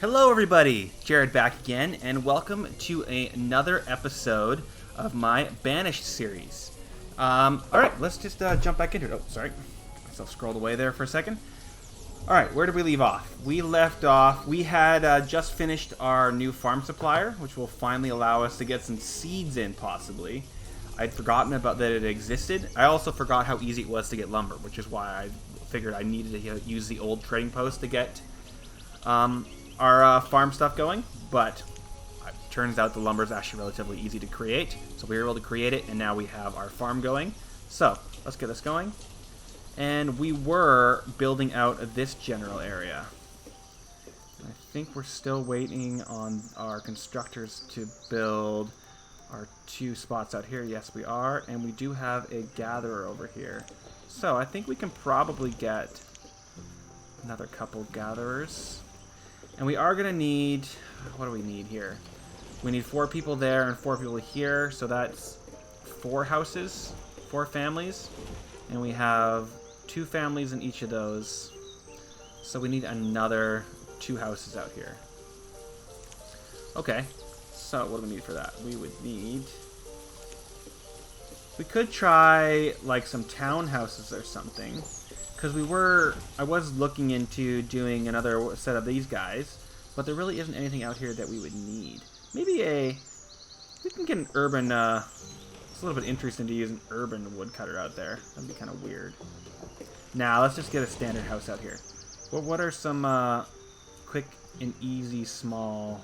Hello, everybody. Jared back again, and welcome to another episode of my Banished series. All right, let's just jump back into it. Oh, sorry, myself scrolled away there for a second. All right, where did we leave off? We left off. We had just finished our new farm supplier, which will finally allow us to get some seeds in, possibly. I'd forgotten about that it existed. I also forgot how easy it was to get lumber, which is why I figured I needed to use the old trading post to get our farm stuff going, but it turns out the lumber is actually relatively easy to create, so we were able to create it, and now we have our farm going. So let's get this going. And we were building out this general area. I think we're still waiting on our constructors to build our two spots out here. Yes, we are, and we do have a gatherer over here. So I think we can probably get another couple gatherers. And we are going to need... What do we need here? We need 4 people there and 4 people here. So that's 4 houses, 4 families. And we have 2 families in each of those. So we need another 2 houses out here. Okay. So what do we need for that? We would need... We could try, like, some townhouses or something. Because I was looking into doing another set of these guys, but there really isn't anything out here that we would need. Maybe we can get an urban, it's a little bit interesting to use an urban woodcutter out there. That'd be kind of weird. Now, let's just get a standard house out here. Well, what are some, quick and easy small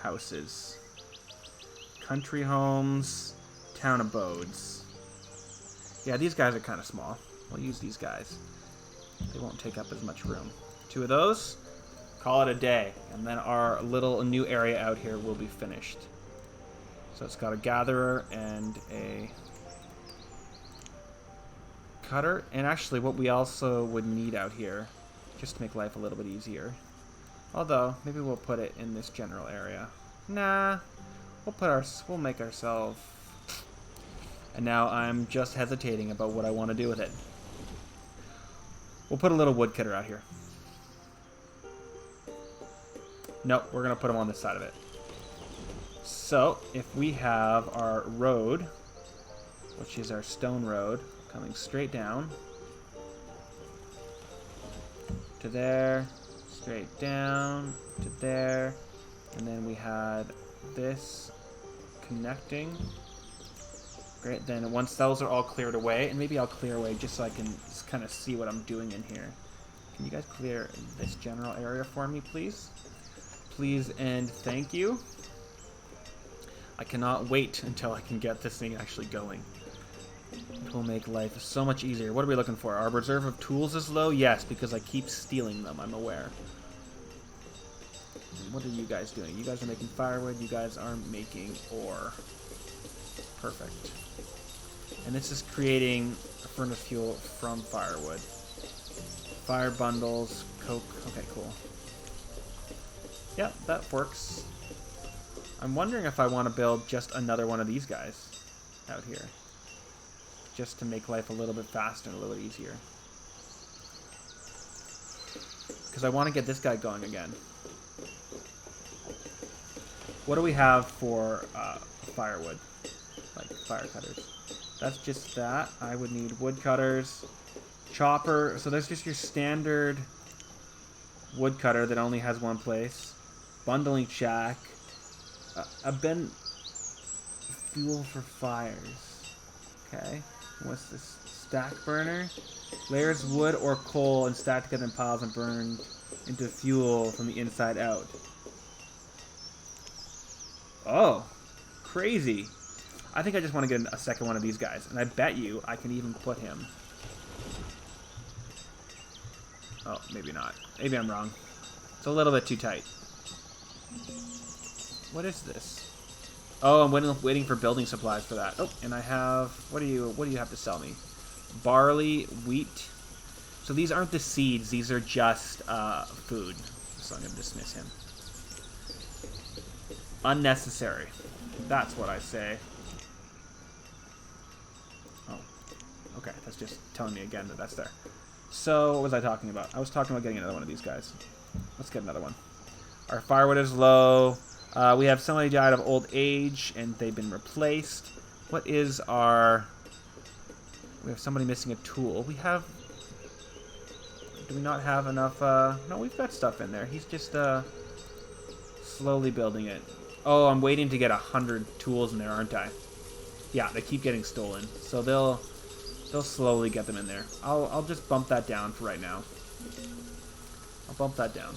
houses? Country homes, town abodes. Yeah, these guys are kind of small. We'll use these guys. They won't take up as much room. 2 of those. Call it a day. And then our little new area out here will be finished. So it's got a gatherer and a cutter. And actually what we also would need out here, just to make life a little bit easier. Although, maybe we'll put it in this general area. Nah. We'll make ourselves... And now I'm just hesitating about what I want to do with it. We'll put a little woodcutter out here. Nope, we're going to put him on this side of it. So, if we have our road, which is our stone road, coming straight down to there, straight down to there, and then we had this connecting. Great, then once those are all cleared away, and maybe I'll clear away just so I can just kind of see what I'm doing in here. Can you guys clear this general area for me, please? Please and thank you. I cannot wait until I can get this thing actually going. It will make life so much easier. What are we looking for? Our reserve of tools is low? Yes, because I keep stealing them, I'm aware. What are you guys doing? You guys are making firewood, you guys are making ore. Perfect. And this is creating a furnace fuel from firewood. Fire bundles, coke. Okay, cool. Yep, that works. I'm wondering if I want to build just another one of these guys out here. Just to make life a little bit faster and a little bit easier. Because I want to get this guy going again. What do we have for firewood? Like fire cutters. That's just that. I would need wood cutters, chopper. So there's just your standard wood cutter that only has one place. Bundling shack. A fuel for fires. Okay. What's this? Stack burner. Layers wood or coal and stacked together in piles and burned into fuel from the inside out. Oh, crazy. I think I just want to get a second one of these guys. And I bet you I can even put him. Oh, maybe not. Maybe I'm wrong. It's a little bit too tight. What is this? Oh, I'm waiting for building supplies for that. Oh, and I have... What do you have to sell me? Barley, wheat. So these aren't the seeds. These are just food. So I'm going to dismiss him. Unnecessary. That's what I say. Oh. Okay, that's just telling me again that that's there. So, what was I talking about? I was talking about getting another one of these guys. Let's get another one. Our firewood is low. We have somebody died of old age, and they've been replaced. What is our... We have somebody missing a tool. We have... Do we not have enough... No, we've got stuff in there. He's just slowly building it. Oh, I'm waiting to get 100 tools in there, aren't I? Yeah, they keep getting stolen. So they'll slowly get them in there. I'll just bump that down for right now. I'll bump that down.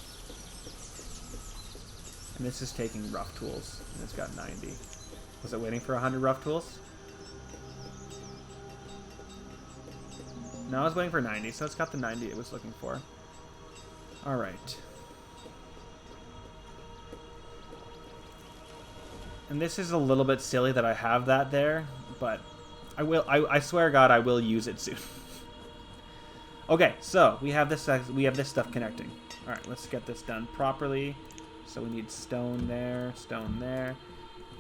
And this is taking rough tools. And it's got 90. Was it waiting for 100 rough tools? No, I was waiting for 90, so it's got the 90 it was looking for. Alright. And this is a little bit silly that I have that there, but I swear God, I will use it soon. Okay, so we have this stuff connecting. Alright, let's get this done properly. So we need stone there,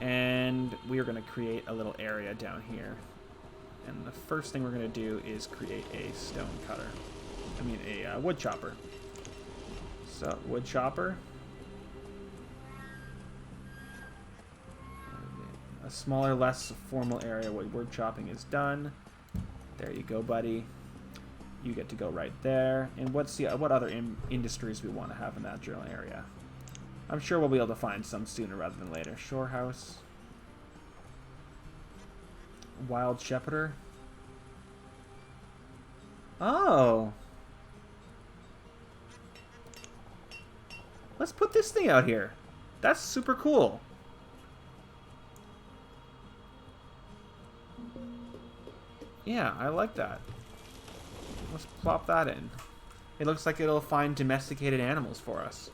and we are going to create a little area down here. And the first thing we're going to do is create a stone cutter. I mean a wood chopper. So, wood chopper. A smaller, less formal area where wood chopping is done. There you go, buddy. You get to go right there. And what other industries we want to have in that general area? I'm sure we'll be able to find some sooner rather than later. Shore house. Wild shepherder. Oh. Let's put this thing out here. That's super cool. Yeah, I like that. Let's plop that in. It looks like it'll find domesticated animals for us.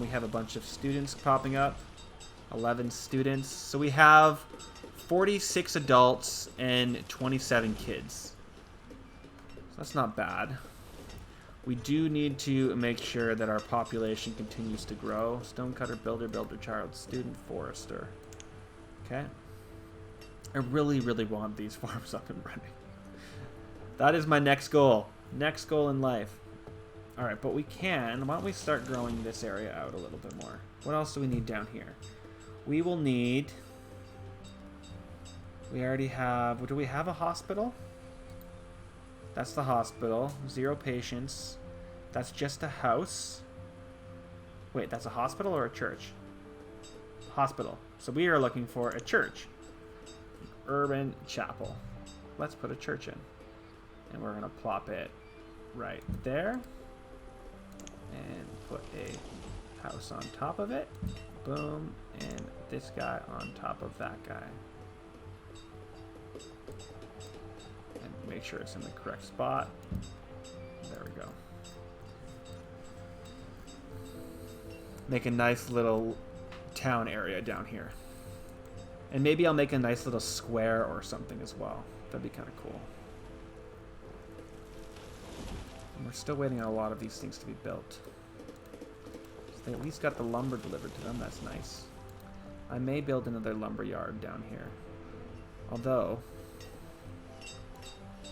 We have a bunch of students popping up. 11 students. So we have 46 adults and 27 kids. So that's not bad. We do need to make sure that our population continues to grow. Stonecutter, builder, child, student, forester. Okay. I really, really want these farms up and running. That is my next goal. Next goal in life. Alright, but we can. Why don't we start growing this area out a little bit more? What else do we need down here? We will need... We already have... Do we have a hospital? That's the hospital. 0 patients. That's just a house. Wait, that's a hospital or a church? Hospital. So we are looking for a church. Urban chapel. Let's put a church in. And we're going to plop it right there. And put a house on top of it. Boom. And this guy on top of that guy. And make sure it's in the correct spot. There we go. Make a nice little town area down here. And maybe I'll make a nice little square or something as well. That'd be kind of cool. And we're still waiting on a lot of these things to be built. So they at least got the lumber delivered to them. That's nice. I may build another lumber yard down here. Although,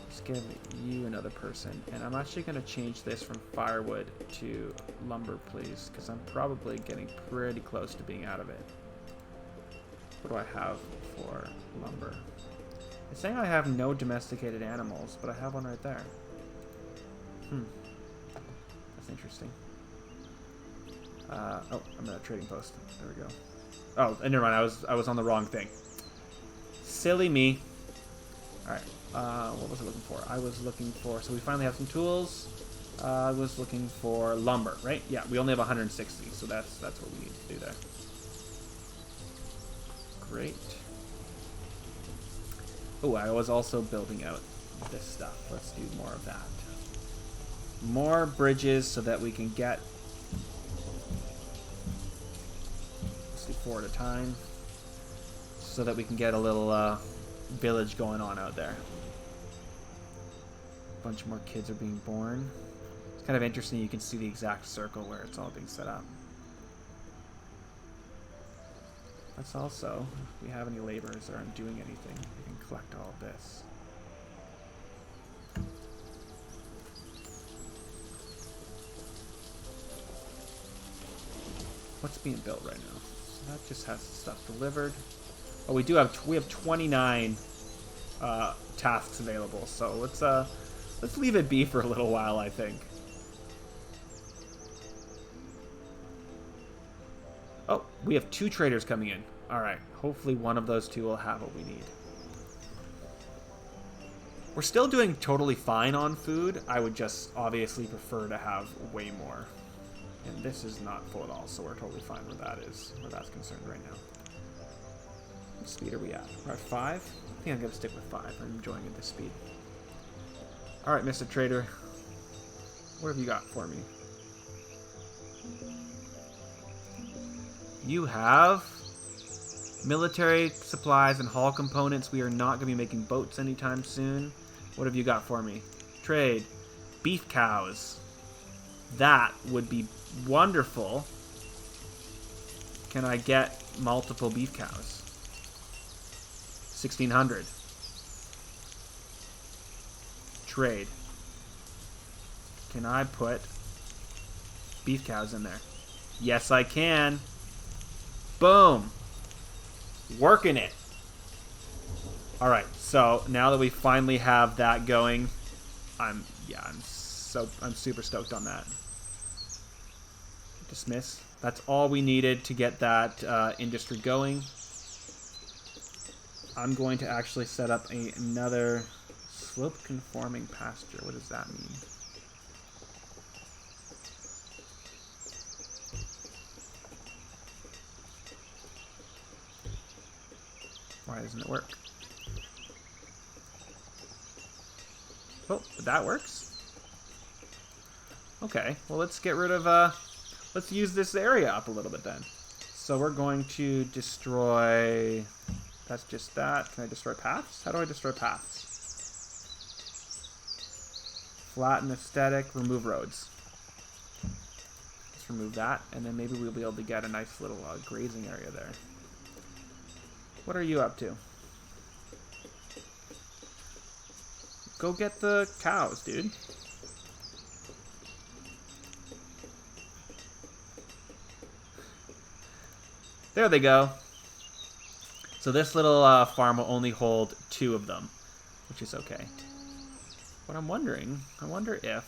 let's give you another person. And I'm actually going to change this from firewood to lumber, please. Because I'm probably getting pretty close to being out of it. What do I have for lumber? It's saying I have no domesticated animals, but I have one right there. That's interesting. Oh, I'm at a trading post. There we go. Oh, and never mind. I was on the wrong thing. Silly me. All right. What was I looking for? I was looking for. So we finally have some tools. I was looking for lumber, right? Yeah. We only have 160, so that's what we need to do there. Great. Oh, I was also building out this stuff. Let's do more of that. More bridges so that we can get... Let's do 4 at a time. So that we can get a little village going on out there. A bunch more kids are being born. It's kind of interesting. You can see the exact circle where it's all being set up. Let's also, if we have any laborers that aren't doing anything, we can collect all of this. What's being built right now? So that just has stuff delivered. Oh, we have 29 tasks available. So let's leave it be for a little while, I think. Oh, we have 2 traders coming in. All right. Hopefully one of those 2 will have what we need. We're still doing totally fine on food. I would just obviously prefer to have way more. And this is not full at all, so we're totally fine where that's concerned right now. What speed are we at? We're at 5? I think I'm going to stick with 5. I'm enjoying it this speed. Alright, Mr. Trader. What have you got for me? You have military supplies and hull components. We are not going to be making boats anytime soon. What have you got for me? Trade. Beef cows. That would be wonderful. Can I get multiple beef cows? 1,600. Trade. Can I put beef cows in there? Yes, I can. Boom. Working it. All right. So now that we finally have that going, I'm super stoked on that. Dismiss. That's all we needed to get that industry going. I'm going to actually set up another slope conforming pasture. What does that mean? Why doesn't it work? Oh, that works. Okay, well let's get rid of, let's use this area up a little bit then. So we're going to destroy, that's just that. Can I destroy paths? How do I destroy paths? Flatten aesthetic, remove roads. Let's remove that, and then maybe we'll be able to get a nice little grazing area there. What are you up to? Go get the cows, dude. There they go. So this little farm will only hold 2 of them, which is okay. What I'm wondering, I wonder if...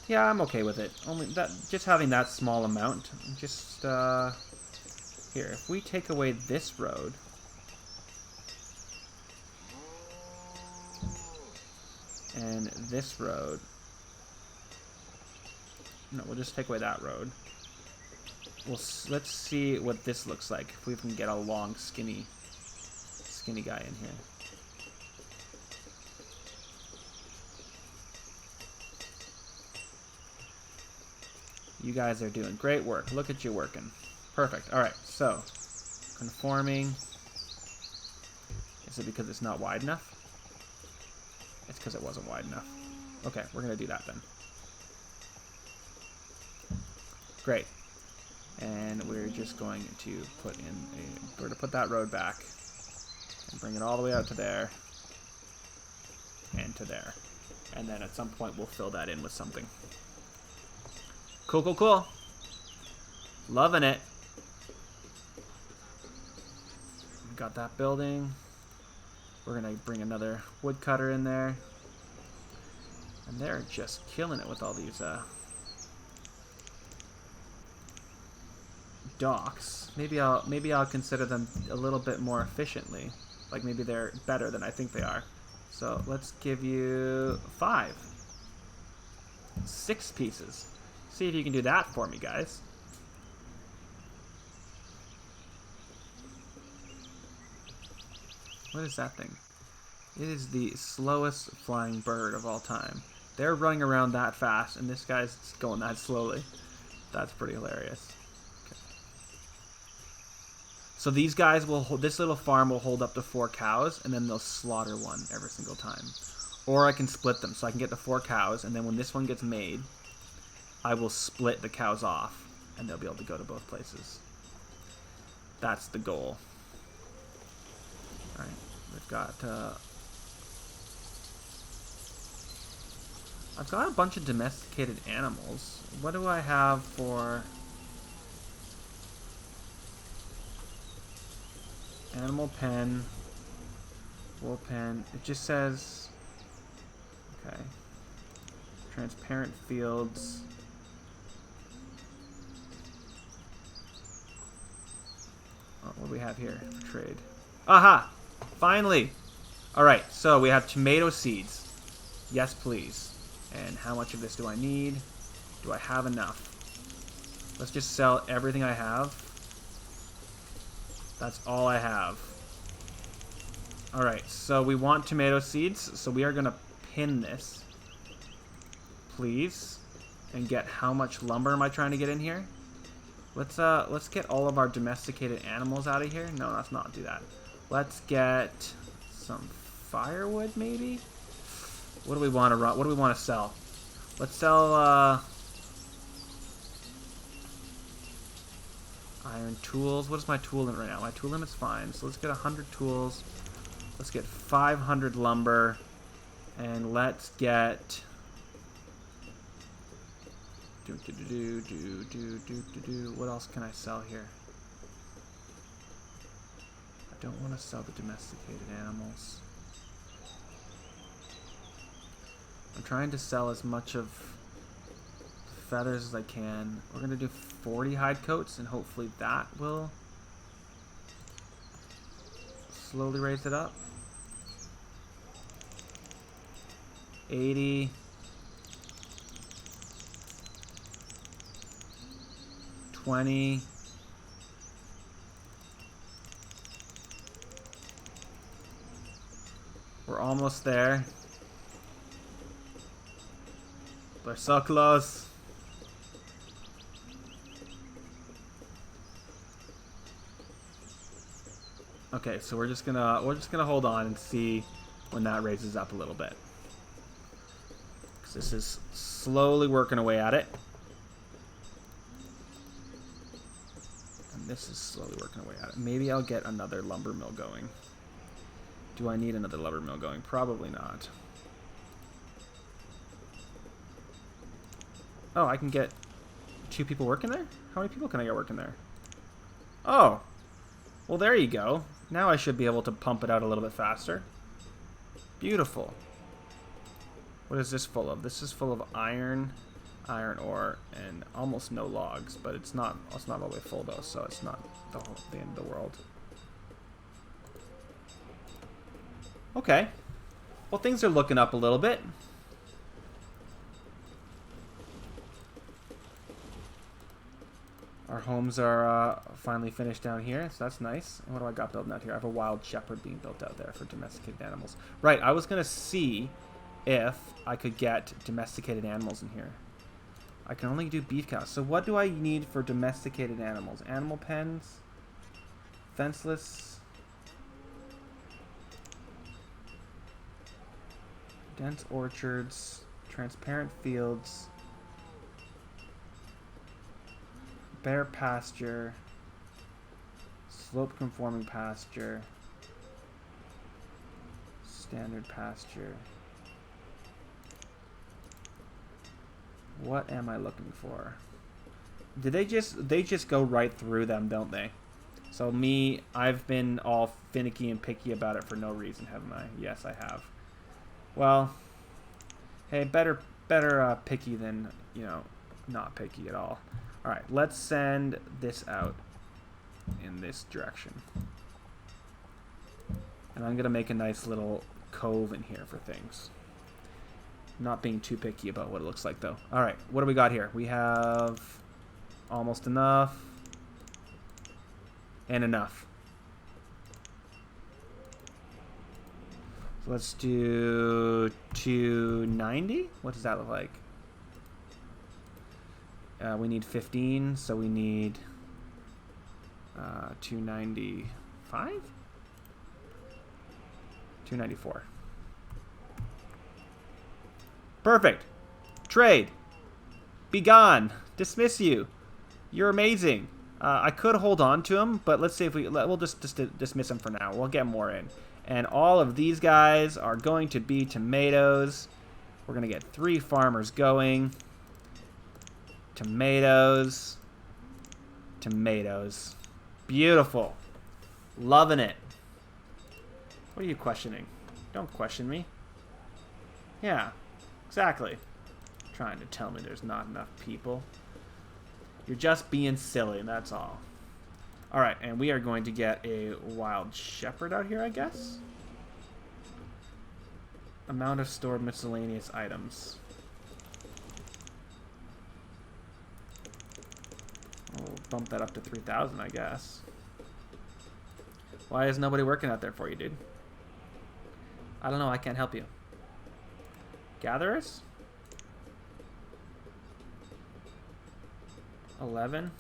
Yeah, I'm okay with it. Only that, just having that small amount. Just here, if we take away this road, and this road, no, we'll just take away that road. Let's see what this looks like if we can get a long, skinny guy in here. You guys are doing great work. Look at you working. Perfect. All right, so conforming. Is it because it's not wide enough? It's because it wasn't wide enough. Okay, we're going to do that then. Great. And we're just going to put in we're going to put that road back and bring it all the way out to there and to there. And then at some point we'll fill that in with something. Cool, cool, cool. Loving it. Got that building. We're going to bring another woodcutter in there. And they're just killing it with all these docks. Maybe I'll consider them a little bit more efficiently. Like maybe they're better than I think they are. So let's give you 5. 6 pieces. See if you can do that for me, guys. What is that thing? It is the slowest flying bird of all time. They're running around that fast, and this guy's going that slowly. That's pretty hilarious. Okay. So these guys will hold, this little farm will hold up to 4 cows, and then they'll slaughter one every single time. Or I can split them, so I can get the 4 cows, and then when this one gets made, I will split the cows off, and they'll be able to go to both places. That's the goal. Alright, let's I've got a bunch of domesticated animals. What do I have for animal pen, wool pen? It just says, okay, transparent fields. Oh, what do we have here for trade? Aha! Finally! Alright, so we have tomato seeds. Yes, please. And how much of this do I need? Do I have enough? Let's just sell everything I have. That's all I have. Alright, so we want tomato seeds, so we are going to pin this. Please. And get how much lumber am I trying to get in here? Let's get all of our domesticated animals out of here. No, let's not do that. Let's get some firewood, maybe? What do we want to run? What do we want to sell? Let's sell iron tools. What is my tool limit right now? My tool limit's fine. So let's get 100 tools. Let's get 500 lumber. And let's get... What else can I sell here? I don't want to sell the domesticated animals. I'm trying to sell as much of feathers as I can. We're going to do 40 hide coats, and hopefully that will slowly raise it up. 80. 20. We're almost there. We're so close. Okay, so we're just gonna hold on and see when that raises up a little bit. 'Cause this is slowly working away at it. This is slowly working away at it. Maybe I'll get another lumber mill going. Do I need another lumber mill going? Probably not. Oh, I can get 2 people working there? How many people can I get working there? Oh! Well, there you go. Now I should be able to pump it out a little bit faster. Beautiful. What is this full of? This is full of iron ore, and almost no logs, but it's not all the way full though, so it's not the end of the world. Okay. Well, things are looking up a little bit. Our homes are finally finished down here, so that's nice. What do I got building out here? I have a wild shepherd being built out there for domesticated animals. Right, I was going to see if I could get domesticated animals in here. I can only do beef cows. So what do I need for domesticated animals? Animal pens? Fenceless? Dense orchards? Transparent fields? Bare pasture? Slope conforming pasture? Standard pasture? What am I looking for? Did they just go right through them, don't they? So me, I've been all finicky and picky about it for no reason, haven't I? Yes, I have. Well, hey, better picky than, you know, not picky at all. All right, let's send this out in this direction. And I'm gonna make a nice little cove in here for things. Not being too picky about what it looks like, though. All right, what do we got here? We have almost enough and enough. So let's do 290. What does that look like? We need 15, so we need 295? 294. Perfect. Trade. Be gone. Dismiss you. You're amazing. I could hold on to him, but let's see if we'll just dismiss him for now. We'll get more in. And all of these guys are going to be tomatoes. We're going to get 3 farmers going. Tomatoes. Tomatoes. Beautiful. Loving it. What are you questioning? Don't question me. Yeah, exactly. Trying to tell me there's not enough people. You're just being silly, that's all. Alright, and we are going to get a wild shepherd out here, I guess? Amount of stored miscellaneous items. We'll bump that up to 3,000, I guess. Why is nobody working out there for you, dude? I don't know, I can't help you. Gatherers? 11.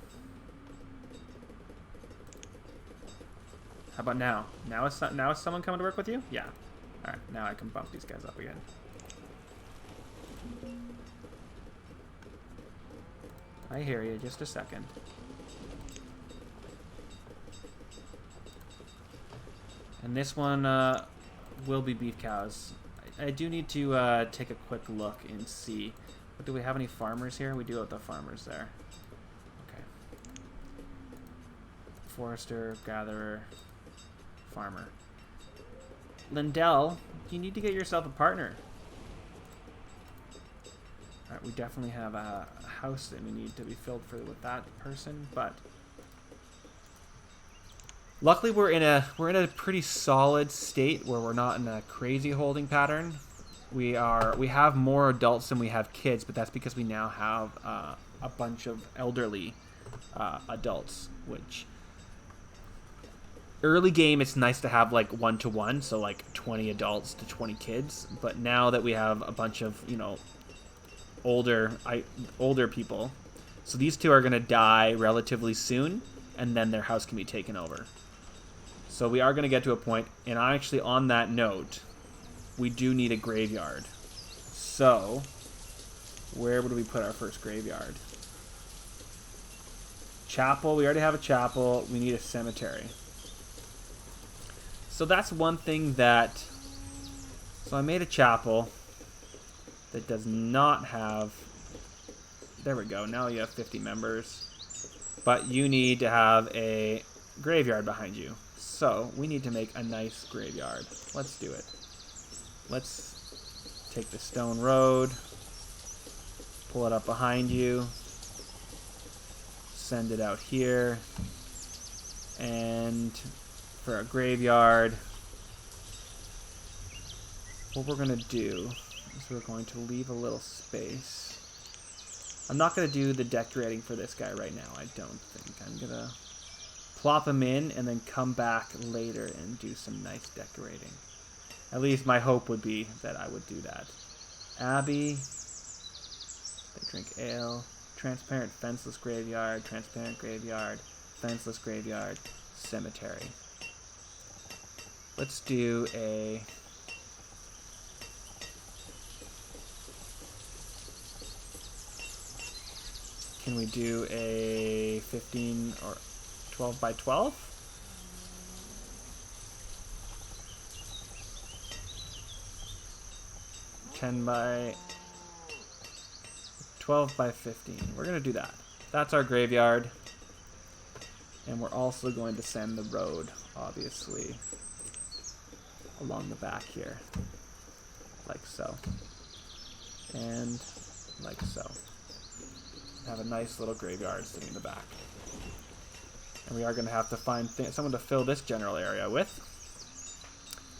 How about now? Now is someone coming to work with you? Yeah. Alright, now I can bump these guys up again. I hear you, just a second. And this one will be beef cows. I do need to take a quick look and see. Do we have any farmers here? We do have the farmers there. Okay. Forester, gatherer, farmer. Lindell, you need to get yourself a partner. Alright, we definitely have a house that we need to be filled with that person, but luckily we're in a pretty solid state where we're not in a crazy holding pattern. We have more adults than we have kids, but that's because we now have a bunch of elderly adults, which early game it's nice to have like 1-to-1, so like 20 adults to 20 kids, but now that we have a bunch of, you know, older people, so these two are going to die relatively soon, and then their house can be taken over. So we are going to get to a point, and actually on that note, we do need a graveyard. So where would we put our first graveyard? Chapel, we already have a chapel. We need a cemetery. So that's one thing that, so I made a chapel that does not have, there we go, now you have 50 members, but you need to have a graveyard behind you. So we need to make a nice graveyard. Let's do it. Let's take the stone road, pull it up behind you, send it out here, and for a graveyard, what we're going to do is we're going to leave a little space. I'm not going to do the decorating for this guy right now, I don't think. I'm going to plop him in and then come back later and do some nice decorating. At least my hope would be that I would do that. Abbey, they drink ale, transparent fenceless graveyard, transparent graveyard, fenceless graveyard, cemetery. Let's do a... Can we do a 15 or 12 by 12? By 12 by 15. We're going to do that. That's our graveyard. And we're also going to send the road, obviously, along the back here. Like so. And like so. Have a nice little graveyard sitting in the back. And we are going to have to find someone to fill this general area with.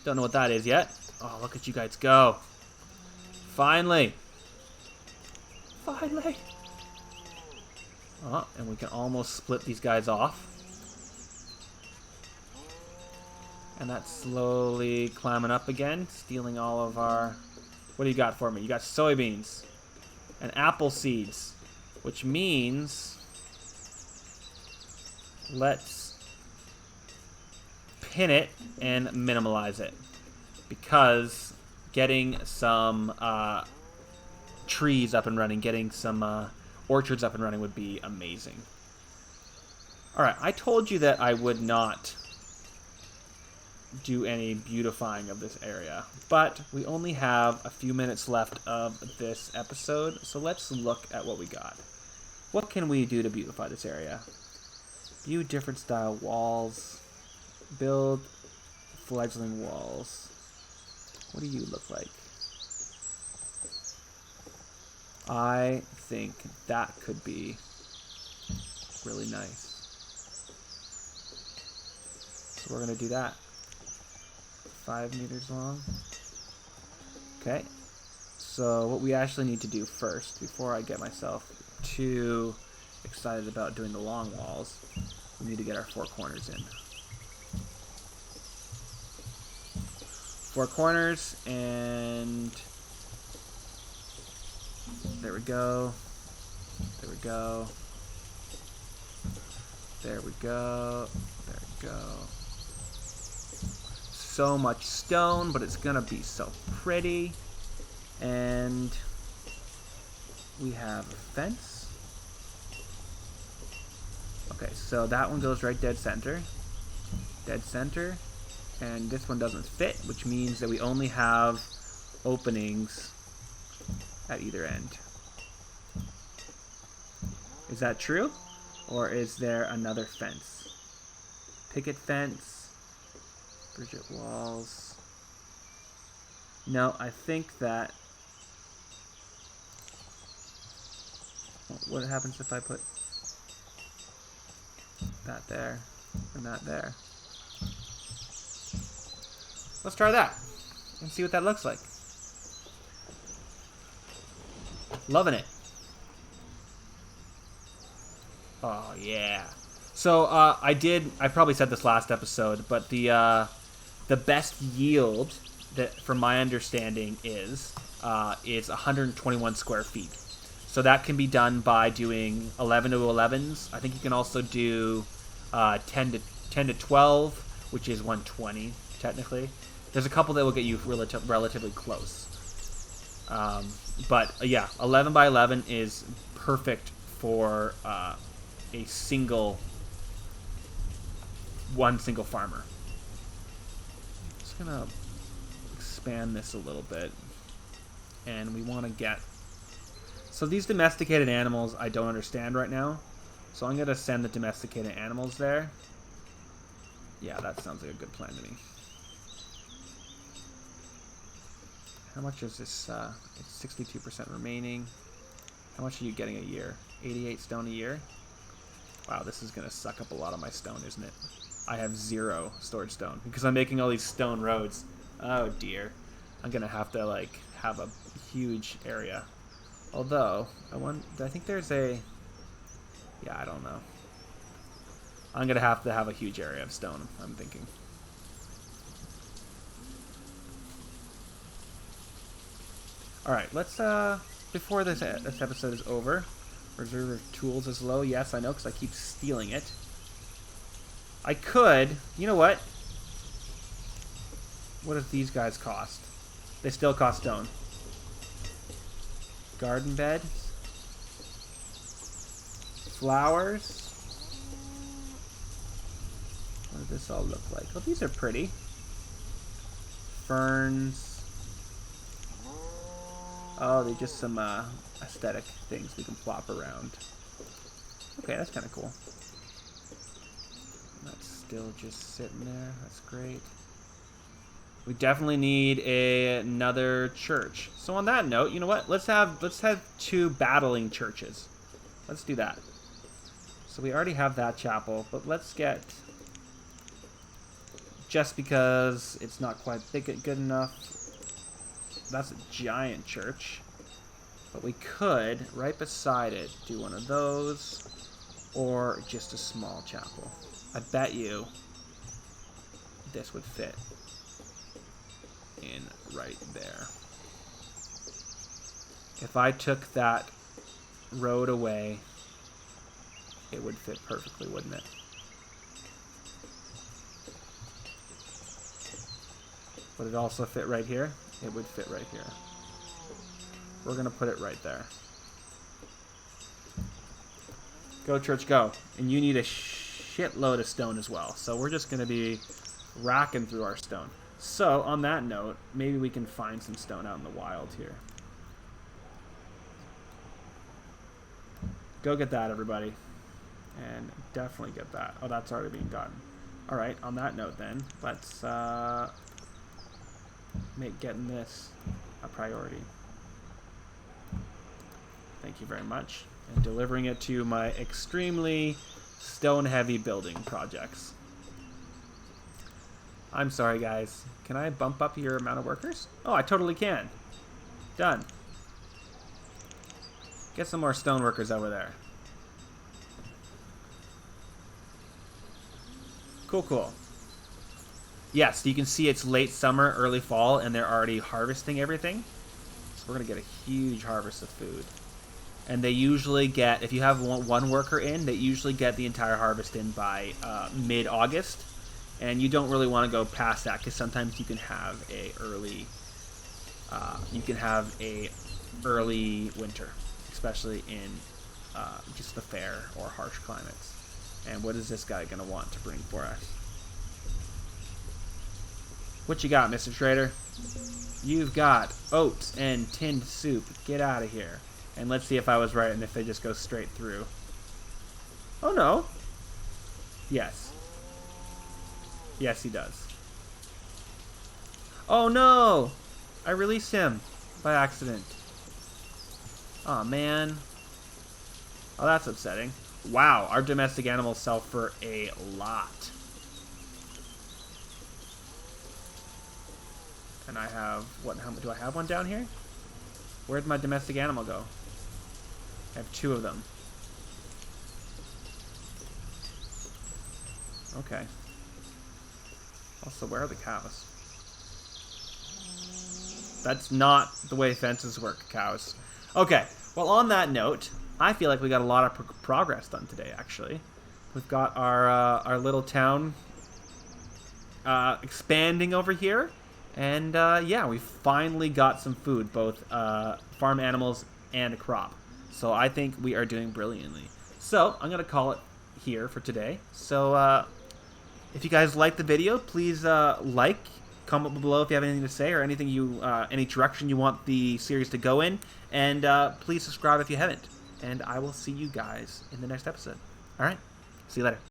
Don't know what that is yet. Oh, look at you guys go. Finally. Finally. Oh, and we can almost split these guys off. And that's slowly climbing up again, stealing all of our... What do you got for me? You got soybeans and apple seeds, which means let's pin it and minimalize it, because getting some trees up and running, getting some orchards up and running would be amazing. Alright, I told you that I would not do any beautifying of this area. But we only have a few minutes left of this episode, so let's look at what we got. What can we do to beautify this area? View different style walls. Build fledgling walls. What do you look like? I think that could be really nice. So we're going to do that. 5 meters long. Okay. So what we actually need to do first, before I get myself too excited about doing the long walls, we need to get our 4 corners in. 4 corners, and there we go. There we go. There we go. There we go. So much stone, but it's gonna be so pretty. And we have a fence. Okay, so that one goes right dead center. Dead center. And this one doesn't fit, which means that we only have openings at either end. Is that true? Or is there another fence? Picket fence. Bridget walls. No, I think that... What happens if I put that there and that there? Let's try that and see what that looks like. Loving it. Oh, yeah. So, I probably said this last episode, but the best yield, that, from my understanding, is 121 square feet. So that can be done by doing 11 to 11s. I think you can also do 10 to 12, which is 120, technically. There's a couple that will get you relatively close. But, yeah, 11 by 11 is perfect for one single farmer. Just gonna expand this a little bit, and we want to get... So these domesticated animals I don't understand right now, so I'm gonna send the domesticated animals there. Yeah, that sounds like a good plan to me. How much is this? It's 62% remaining. How much are you getting a year? 88 stone a year? Wow, this is going to suck up a lot of my stone, isn't it? I have 0 stored stone because I'm making all these stone roads. Oh dear. I'm going to have to, like, have a huge area. Although, I think there's a... Yeah, I don't know. I'm going to have a huge area of stone, I'm thinking. Alright, let's, before this episode is over, reserve of tools is low. Yes, I know, because I keep stealing it. I could, you know what? What does these guys cost? They still cost stone. Garden bed. Flowers. What does this all look like? Oh, these are pretty. Ferns. Oh, they're just some aesthetic things we can plop around. Okay, that's kind of cool. That's still just sitting there. That's great. We definitely need another church. So on that note, you know what? Let's have 2 battling churches. Let's do that. So we already have that chapel, but let's get... Just because it's not quite good enough. That's a giant church. But we could, right beside it, do one of those. Or just a small chapel. I bet you this would fit in right there. If I took that road away, it would fit perfectly, wouldn't it? Would it also fit right here? It would fit right here. We're going to put it right there. Go, church, go. And you need a shitload of stone as well. So we're just going to be racking through our stone. So, on that note, maybe we can find some stone out in the wild here. Go get that, everybody. And definitely get that. Oh, that's already being gotten. Alright, on that note then, let's make getting this a priority. Thank you very much. And delivering it to my extremely stone-heavy building projects. I'm sorry, guys. Can I bump up your amount of workers? Oh, I totally can. Done. Get some more stone workers over there. Cool, cool. Yes, you can see it's late summer, early fall, and they're already harvesting everything. So we're going to get a huge harvest of food. And they usually get, if you have one worker in, they usually get the entire harvest in by mid-August. And you don't really want to go past that because sometimes you can have a early winter, especially in just the fair or harsh climates. And what is this guy going to want to bring for us? What you got, Mr. Trader? You've got oats and tinned soup. Get out of here. And let's see if I was right and if they just go straight through. Oh, no. Yes. Yes, he does. Oh, no. I released him by accident. Oh, man. Oh, that's upsetting. Wow, our domestic animals sell for a lot. And I have, what, how, do I have one down here? Where'd my domestic animal go? I have 2 of them. Okay. Also, where are the cows? That's not the way fences work, cows. Okay, well, on that note, I feel like we got a lot of progress done today, actually. We've got our little town expanding over here. And, yeah, we finally got some food, both farm animals and a crop. So I think we are doing brilliantly. So I'm going to call it here for today. So if you guys like the video, please like, comment below if you have anything to say or anything any direction you want the series to go in. And please subscribe if you haven't. And I will see you guys in the next episode. All right. See you later.